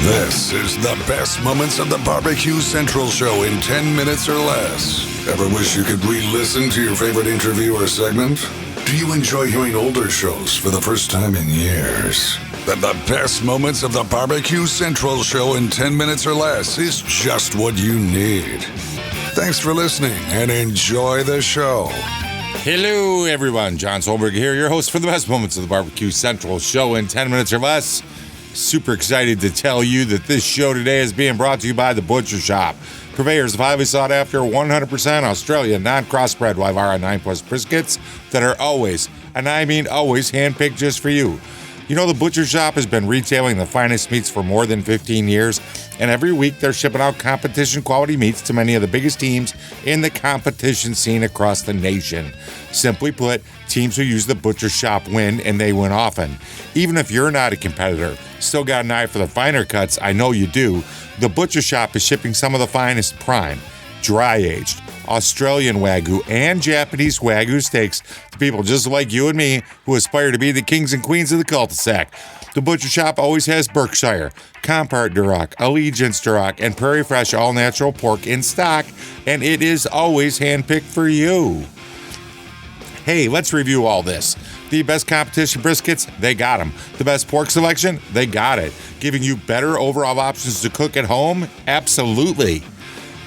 This is the best moments of the BBQ Central Show in 10 minutes or less. Ever wish you could re-listen to your favorite interview or segment? Do you enjoy hearing older shows for the first time in years? Then the best moments of the BBQ Central Show in 10 minutes or less is just what you need. Thanks for listening and enjoy the show. Hello, everyone. John Solberg here, your host for the best moments of the BBQ Central Show in 10 minutes or less. Super excited to tell you that this show today is being brought to you by The Butcher Shop, purveyors of highly sought after 100% Australian non-crossbred Wyvara 9 Plus briskets that are always, and I mean always, handpicked just for you. You know, The Butcher Shop has been retailing the finest meats for more than 15 years, and every week they're shipping out competition quality meats to many of the biggest teams in the competition scene across the nation. Simply put, teams who use The Butcher Shop win, and they win often. Even if you're not a competitor, still got an eye for the finer cuts, I know you do, The Butcher Shop is shipping some of the finest prime, dry-aged, Australian Wagyu, and Japanese Wagyu steaks to people just like you and me who aspire to be the kings and queens of the cul-de-sac. The Butcher Shop always has Berkshire, Compart Duroc, Allegiance Duroc, and Prairie Fresh all-natural pork in stock, and it is always handpicked for you. Hey, let's review all this. The best competition briskets, they got them. The best pork selection, they got it. Giving you better overall options to cook at home? Absolutely.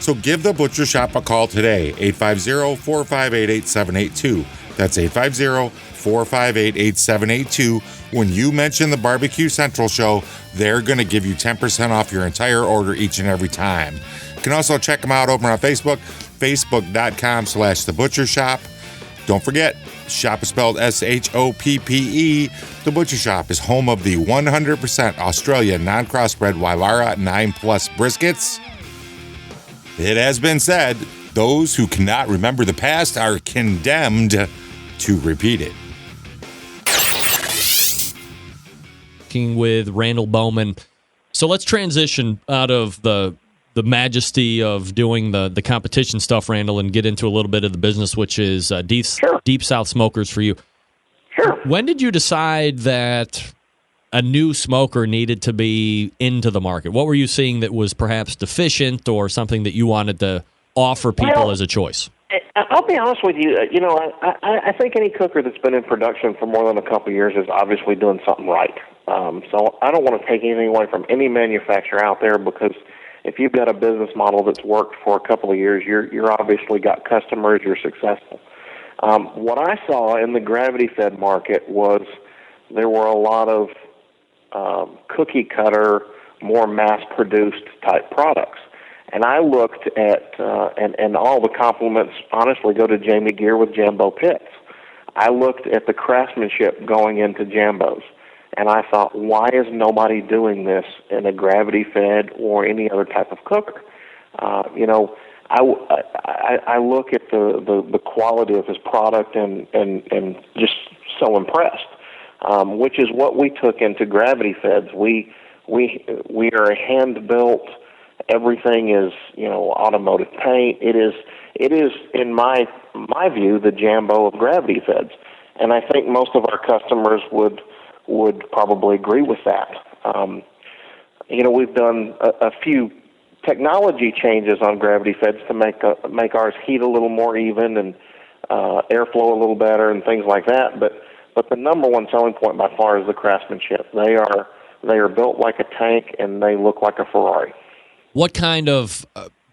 So give The Butcher Shop a call today, 850-458-8782. That's 850-458-8782. When you mention the BBQ Central Show, they're going to give you 10% off your entire order each and every time. You can also check them out over on Facebook, facebook.com/The Butcher Shop. Don't forget, shop is spelled S-H-O-P-P-E. The Butcher Shop is home of the 100% Australian non-crossbred Wyvara 9 Plus briskets. It has been said, those who cannot remember the past are condemned to repeat it. With Randall Bowman. So let's transition out of the majesty of doing the competition stuff, Randall, and get into a little bit of the business, which is Deep South Smokers for you. Sure. When did you decide that a new smoker needed to be into the market? What were you seeing that was perhaps deficient or something that you wanted to offer people as a choice? I'll be honest with you. I think any cooker that's been in production for more than a couple of years is obviously doing something right. So I don't want to take anything away from any manufacturer out there, because if you've got a business model that's worked for a couple of years, you're obviously got customers, you're successful. What I saw in the gravity-fed market was there were a lot of cookie cutter, more mass-produced type products. And I looked at, and all the compliments honestly go to Jamie Gear with Jambo Pits. I looked at the craftsmanship going into Jambos, and I thought, why is nobody doing this in a gravity-fed or any other type of cooker? I look at the quality of his product and just so impressed, which is what we took into gravity feds. We are a hand-built. Everything is, automotive paint. It is in my view, the Jambo of gravity feds, and I think most of our customers would probably agree with that. We've done a few technology changes on gravity feds to make ours heat a little more even and airflow a little better and things like that. But the number one selling point by far is the craftsmanship. They are built like a tank and they look like a Ferrari. What kind of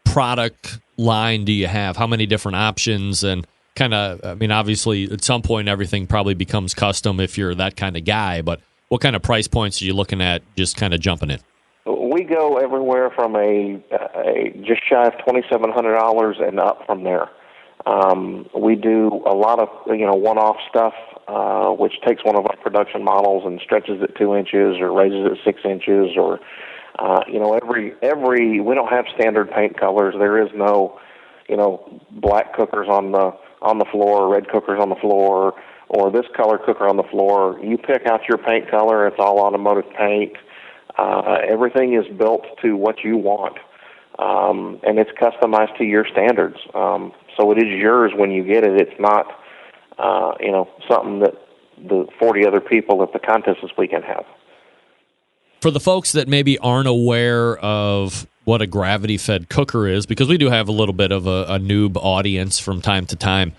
product line do you have? How many different options? And obviously at some point everything probably becomes custom if you're that kind of guy, but what kind of price points are you looking at just kind of jumping in? We go everywhere from a just shy of $2,700 and up from there. We do a lot of one-off stuff, which takes one of our production models and stretches it 2 inches or raises it 6 inches, or every we don't have standard paint colors. There is no black cookers on the floor, red cookers on the floor, or this color cooker on the floor. You pick out your paint color. It's all automotive paint. Everything is built to what you want, and it's customized to your standards. So it is yours when you get it. It's not, something that the 40 other people at the contest this weekend have. For the folks that maybe aren't aware of what a gravity-fed cooker is, because we do have a little bit of a noob audience from time to time,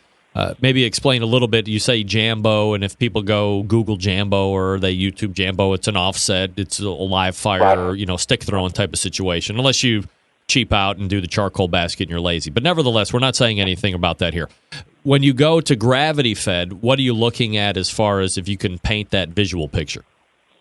maybe explain a little bit. You say Jambo, and if people go Google Jambo or they YouTube Jambo, it's an offset. It's a live fire, stick throwing type of situation, unless you cheap out and do the charcoal basket and you're lazy. But nevertheless, we're not saying anything about that here. When you go to gravity-fed, what are you looking at as far as if you can paint that visual picture?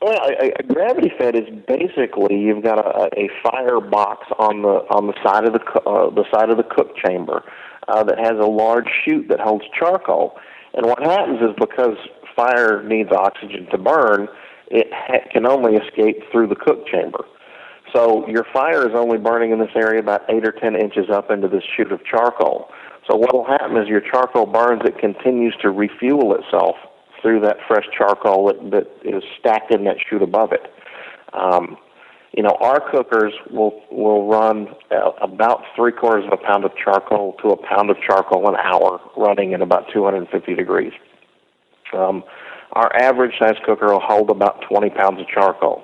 Well, a gravity fed is basically you've got a fire box on the side of the cook chamber that has a large chute that holds charcoal. And what happens is because fire needs oxygen to burn, it can only escape through the cook chamber. So your fire is only burning in this area about 8 or 10 inches up into this chute of charcoal. So what will happen is your charcoal burns, it continues to refuel itself through that fresh charcoal that is stacked in that chute above it. Our cookers will run about 3/4 of a pound of charcoal to a pound of charcoal an hour, running at about 250 degrees. Our average size cooker will hold about 20 pounds of charcoal.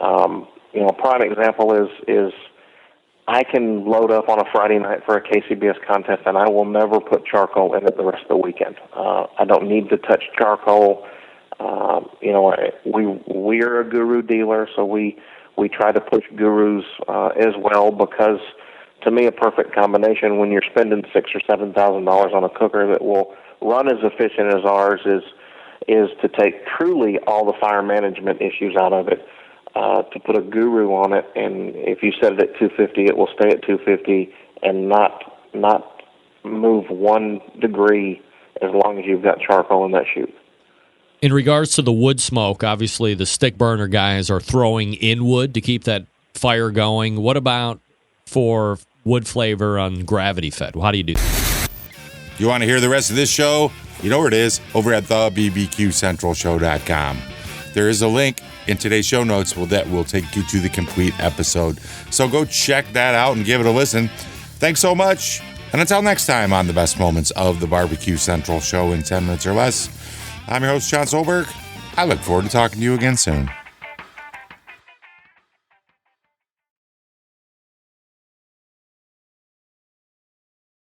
A prime example is I can load up on a Friday night for a KCBS contest, and I will never put charcoal in it the rest of the weekend. I don't need to touch charcoal. We're a Guru dealer, so we try to push Gurus as well, because to me a perfect combination when you're spending $6,000 or $7,000 on a cooker that will run as efficient as ours is to take truly all the fire management issues out of it. To put a Guru on it, and if you set it at 250, it will stay at 250 and not move 1 degree as long as you've got charcoal in that chute. In regards to the wood smoke, obviously the stick burner guys are throwing in wood to keep that fire going. What about for wood flavor on gravity fed? How do you do that? You want to hear the rest of this show? You know where it is, over at the BBQCentralShow.com. There is a link in today's show notes that will take you to the complete episode. So go check that out and give it a listen. Thanks so much. And until next time on the best moments of the Barbecue Central Show in 10 minutes or less, I'm your host, John Solberg. I look forward to talking to you again soon.